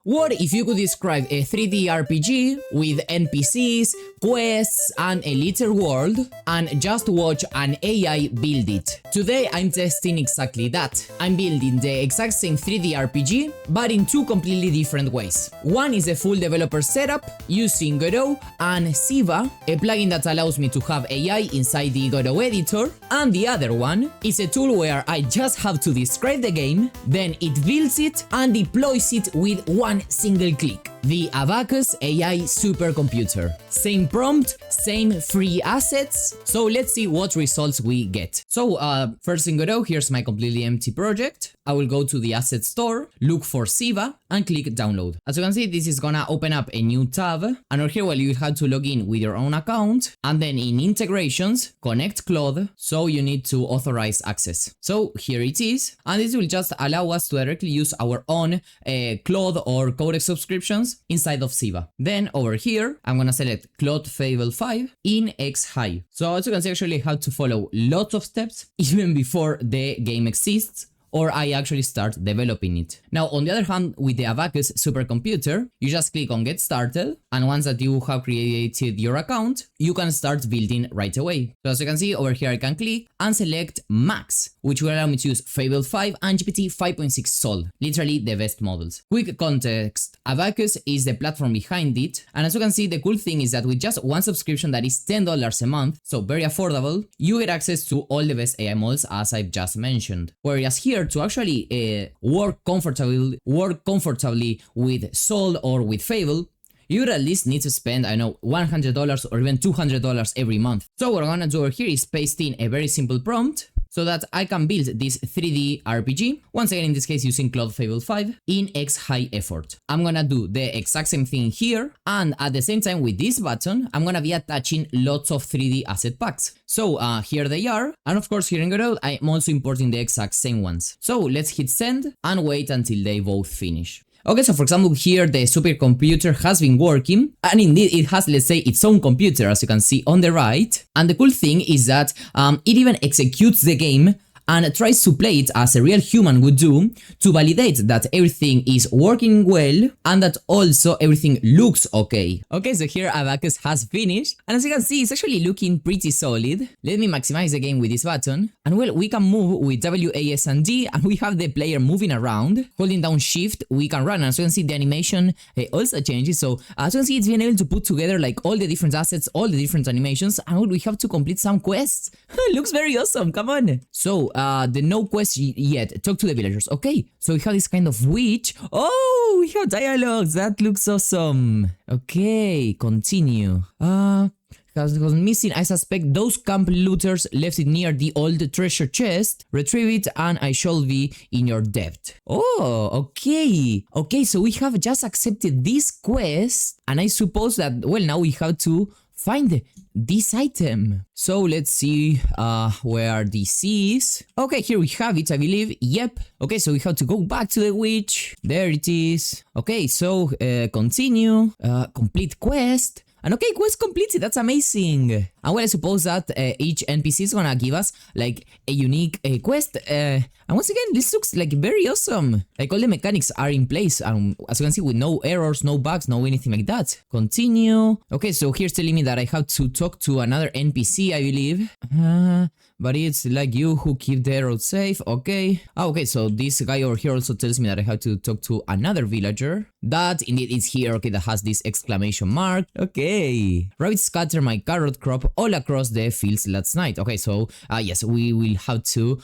What if you could describe a 3D RPG with NPCs, quests, and a little world, and just watch an AI build it? Today I'm testing exactly that. I'm building the exact same 3D RPG, but in two completely different ways. One is a full developer setup using Godot and Zenva, a plugin that allows me to have AI inside the Godot editor, and the other one is a tool where I just have to describe the game, then it builds it and deploys it with one single click. The Abacus AI supercomputer. Same prompt, same free assets. So let's see what results we get. So first in Godot, here's my completely empty project. I will go to the asset store, look for Zenva, and click download. As you can see, this is gonna open up a new tab, and over here, well, you will have to log in with your own account, and then in integrations, connect Claude, so you need to authorize access. So here it is, and this will just allow us to directly use our own Claude or Codex subscriptions inside of Zenva. Then over here, I'm gonna select Claude Fable 5 in X-High. So as you can see, actually have to follow lots of steps even before the game exists, or I actually start developing it. Now, on the other hand, with the Abacus supercomputer, you just click on get started, and once that you have created your account, you can start building right away. So as you can see over here, I can click and select Max, which will allow me to use Fable 5 and GPT 5.6 Sol, literally the best models. Quick context, Abacus is the platform behind it, and as you can see, the cool thing is that with just one subscription that is $10 a month, so very affordable, you get access to all the best AI models as I've just mentioned. Whereas here, to actually work comfortably with Sol or with Fable, you would at least need to spend, I know, $100 or even $200 every month. So what I'm gonna do over here is paste in a very simple prompt so that I can build this 3D RPG, once again in this case using Claude Fable 5, in X-High effort. I'm gonna do the exact same thing here, and at the same time with this button, I'm gonna be attaching lots of 3D asset packs. So here they are, and of course here in Godot, I'm also importing the exact same ones. So let's hit send and wait until they both finish. Okay, so for example here the supercomputer has been working, and indeed it has, let's say, its own computer, as you can see on the right. And the cool thing is that it even executes the game and tries to play it as a real human would do to validate that everything is working well and that also everything looks okay. Okay, so here Abacus has finished, and as you can see, it's actually looking pretty solid. Let me maximize the game with this button, and well, we can move with WAS and D, and we have the player moving around. Holding down shift, we can run, and as you can see, the animation also changes. So as you can see, it's been able to put together like all the different assets, all the different animations, and we have to complete some quests. Looks very awesome, come on. So the no quest yet. Talk to the villagers. Okay, so we have this kind of witch. Oh, we have dialogues. That looks awesome. Okay, continue. Was missing. I suspect those camp looters left it near the old treasure chest. Retrieve it and I shall be in your debt. Oh, okay. Okay, so we have just accepted this quest, and I suppose that, well, now we have to find this item. So let's see where this is. Okay, here we have it, I believe. Yep. Okay, so we have to go back to the witch. There it is. Okay, so continue. Complete quest. And okay, quest completed, that's amazing. And well, I suppose that each NPC is gonna give us like a unique quest. And once again, this looks like very awesome. Like all the mechanics are in place, as you can see, with no errors, no bugs, no anything like that. Continue. Okay, so here's telling me that I have to talk to another NPC, I believe. But it's like you who keep the road safe. Okay. Oh, okay, so this guy over here also tells me that I have to talk to another villager. That indeed is here, okay, that has this exclamation mark. Okay. Rabbits scattered my carrot crop all across the fields last night. Okay, so yes, we will have to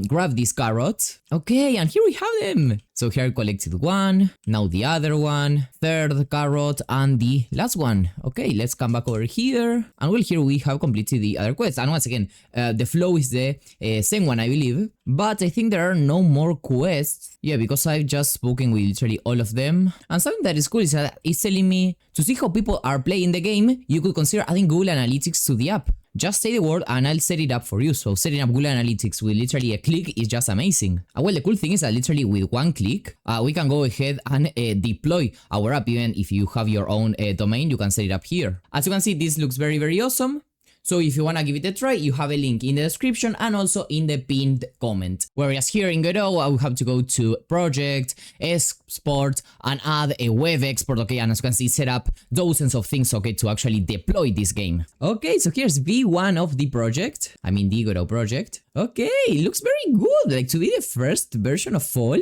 grab these carrots. Okay, and here we have them. So here I collected one, now the other one, third carrot, and the last one. Okay, let's come back over here. And well, here we have completed the other quest. And once again, the flow is the same one, I believe. But I think there are no more quests. Yeah, because I've just spoken with literally all of them. And something that is cool is that it's telling me to see how people are playing the game, you could consider adding Google Analytics to the app. Just say the word and I'll set it up for you. So setting up Google Analytics with literally a click is just amazing. And well, the cool thing is that literally with one click, we can go ahead and deploy our app. Even if you have your own domain, you can set it up here. As you can see, this looks very, very awesome. So if you wanna give it a try, you have a link in the description and also in the pinned comment. Whereas here in Godot, I will have to go to project, export, and add a web export, okay, and as you can see, set up dozens of things, okay, to actually deploy this game. Okay, so here's V1 of the project, I mean the Godot project. Okay, looks very good, like to be the first version of Fall.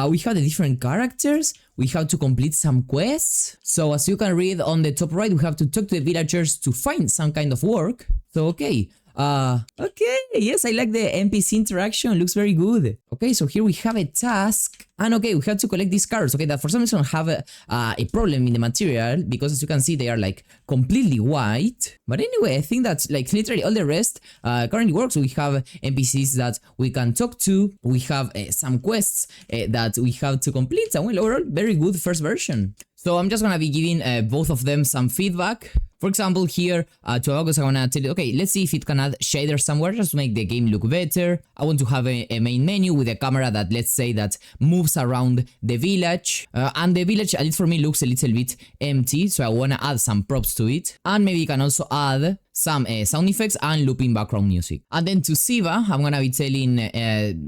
We have the different characters, we have to complete some quests. So as you can read on the top right, we have to talk to the villagers to find some kind of work. So okay, okay, yes, I like the NPC interaction, looks very good. Okay, so here we have a task, and okay, we have to collect these carrots, okay, that for some reason have a problem in the material, because as you can see, they are like completely white. But anyway, I think that like literally all the rest currently works. We have NPCs that we can talk to, we have some quests that we have to complete, and well, overall, very good first version. So I'm just gonna be giving both of them some feedback. For example, here to Abacus, I wanna tell you, okay, let's see if it can add shaders somewhere just to make the game look better. I want to have a main menu with a camera that, let's say, that moves around the village. And the village, at least for me, looks a little bit empty, so I wanna add some props to it. And maybe you can also add some sound effects and looping background music. And then to Zenva, I'm gonna be telling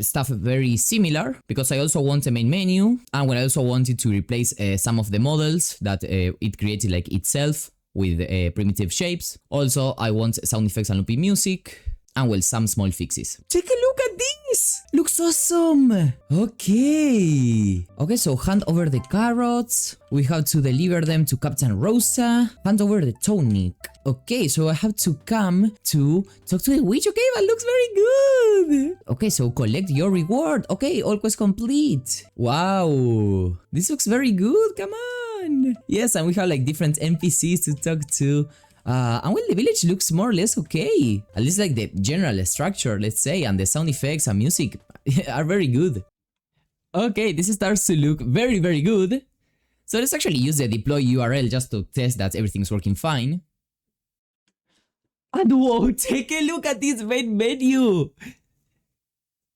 stuff very similar, because I also want a main menu, and well, I also wanted to replace some of the models that it created like itself with primitive shapes. Also, I want sound effects and looping music, and well, some small fixes. Take a look at this! Looks awesome! Okay. Okay, so hand over the carrots. We have to deliver them to Captain Rosa. Hand over the tonic. Okay, so I have to come to talk to the witch. Okay, that looks very good. Okay, so collect your reward. Okay, all quests complete. Wow. This looks very good. Come on. Yes, and we have like different NPCs to talk to. And well, the village looks more or less okay. At least like the general structure, let's say, and the sound effects and music are very good. Okay, this starts to look very, very good. So let's actually use the deploy URL just to test that everything's working fine. And whoa, take a look at this main menu.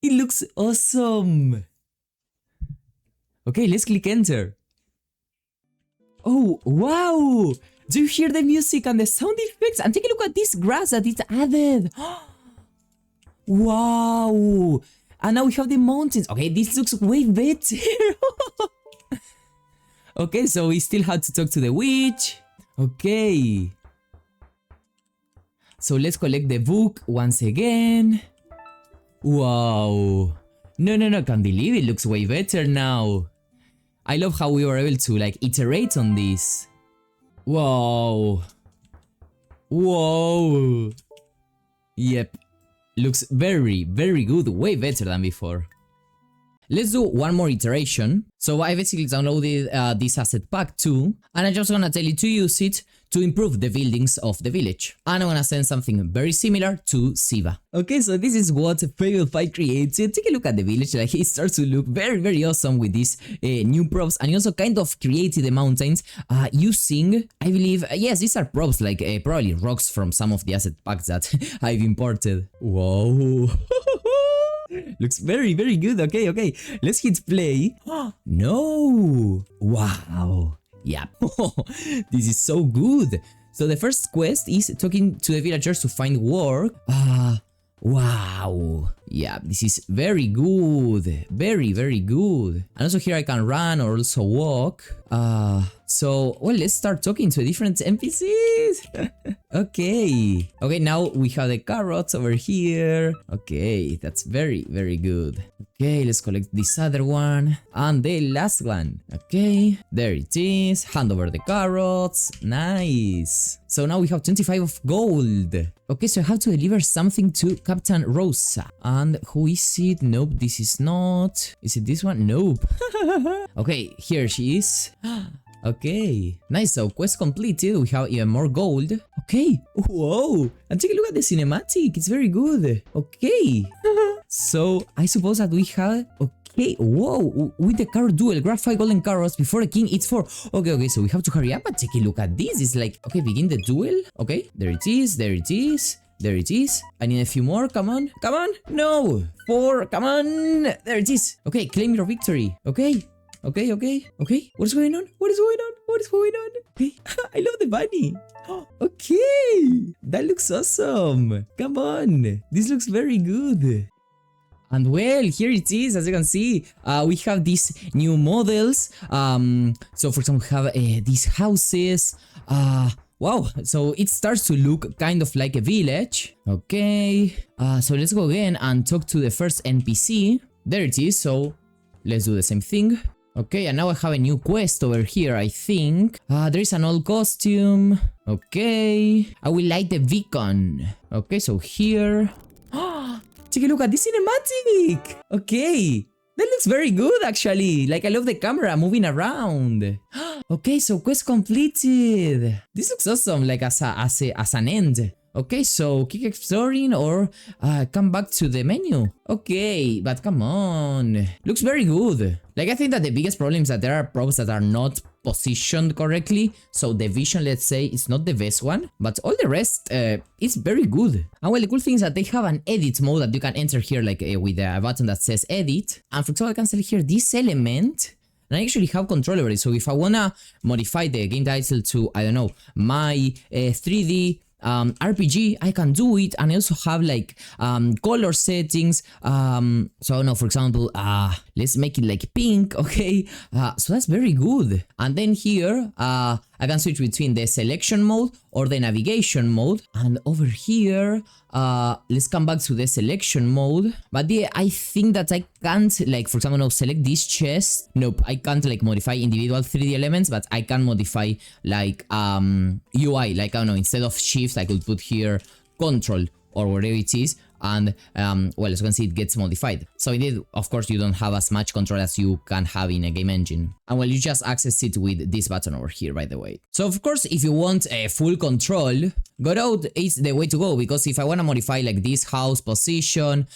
It looks awesome. Okay, let's click enter. Oh, wow. Do you hear the music and the sound effects? And take a look at this grass that it's added. Wow. And now we have the mountains. Okay, this looks way better. Okay, so we still have to talk to the witch. Okay. So let's collect the book once again. Wow. No, can't believe it looks way better now. I love how we were able to like iterate on this. Whoa. Whoa. Yep. Looks very, very good. Way better than before. Let's do one more iteration. So I basically downloaded this asset pack too, and I'm just gonna tell you to use it to improve the buildings of the village. And I'm gonna send something very similar to Zenva. Okay, so this is what Fable 5 created. Take a look at the village, like it starts to look very, very awesome with these new props, and he also kind of created the mountains using, I believe, yes, these are props, like probably rocks from some of the asset packs that I've imported. Whoa. Looks very, very good. Okay, let's hit play. No. Wow. Yeah. This is so good. So the first quest is talking to the villagers to find work. Wow. Yeah, this is very good. Very, very good. And also here I can run or also walk. So, well, let's start talking to different NPCs. Okay. Okay, now we have the carrots over here. Okay, that's very, very good. Okay, let's collect this other one. And the last one. Okay, there it is. Hand over the carrots. Nice. So now we have 25 of gold. Okay, so I have to deliver something to Captain Rosa. And who is it? Nope, this is not. Is it this one? Nope. Okay, here she is. Okay, nice. So quest completed. We have even more gold. Okay. Whoa. And take a look at the cinematic. It's very good. Okay. So I suppose that we have. Okay. Whoa. With the carrot duel, grab 5 golden carrots before the king eats 4. Okay. So we have to hurry up and take a look at this. It's like, okay, begin the duel. Okay. There it is. There it is. There it is. I need a few more. Come on. Come on. No. 4. Come on. There it is. Okay. Claim your victory. Okay. Okay, okay, okay. What is going on? What is going on? What is going on? Okay, I love the bunny. Okay, that looks awesome. Come on, this looks very good. And well, here it is. As you can see, we have these new models. So for example, we have these houses. Wow, so it starts to look kind of like a village. Okay, so let's go again and talk to the first NPC. There it is, so let's do the same thing. Okay, and now I have a new quest over here, I think. There is an old costume. Okay, I will light the beacon. Okay, so here. Take a look at this cinematic. Okay, that looks very good actually. Like I love the camera moving around. Okay, so quest completed. This looks awesome, like as an end. Okay, so keep exploring or come back to the menu. Okay, but come on. Looks very good. Like I think that the biggest problem is that there are props that are not positioned correctly. So the vision, let's say, is not the best one. But all the rest is very good. And well, the cool thing is that they have an edit mode that you can enter here like with a button that says edit. And for example, I can select here this element. And I actually have control over it. So if I wanna modify the game title to, I don't know, my 3D RPG, I can do it, and I also have like color settings. So I don't know, for example, let's make it like pink, okay? So that's very good. And then here, I can switch between the selection mode or the navigation mode. And over here, let's come back to the selection mode. But yeah, I think that I can't, like, for example, now select this chest. Nope, I can't like modify individual 3D elements, but I can modify like UI. Like, I don't know, instead of shift, I could put here control or whatever it is. And well, as you can see, it gets modified. So indeed, of course, you don't have as much control as you can have in a game engine. And well, you just access it with this button over here, by the way. So of course, if you want a full control, Godot is the way to go, because if I want to modify like this house position,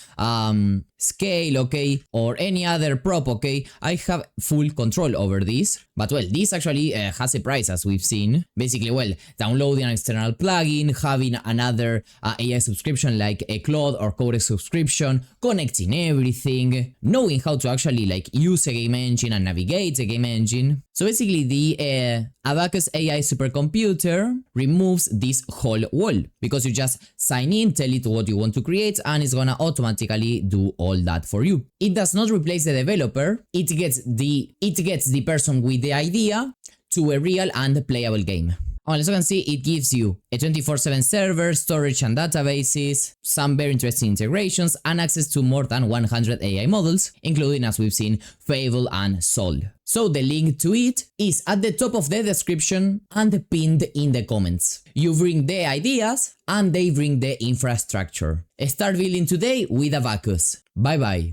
scale, okay, or any other prop, okay, I have full control over this. But well, this actually has a price, as we've seen. Basically, well, downloading an external plugin, having another AI subscription like a Claude or Code subscription, connecting everything, knowing how to actually like use a game engine and navigate a game engine. So basically, the Abacus AI supercomputer removes this whole wall, because you just sign in, tell it what you want to create, and it's gonna automatically do all that for you. It does not replace the developer. It gets the person with the idea to a real and playable game. As you can see, it gives you a 24/7 server, storage and databases, some very interesting integrations, and access to more than 100 AI models, including, as we've seen, Fable and Sol. So the link to it is at the top of the description and pinned in the comments. You bring the ideas and they bring the infrastructure. Start building today with Abacus. Bye bye.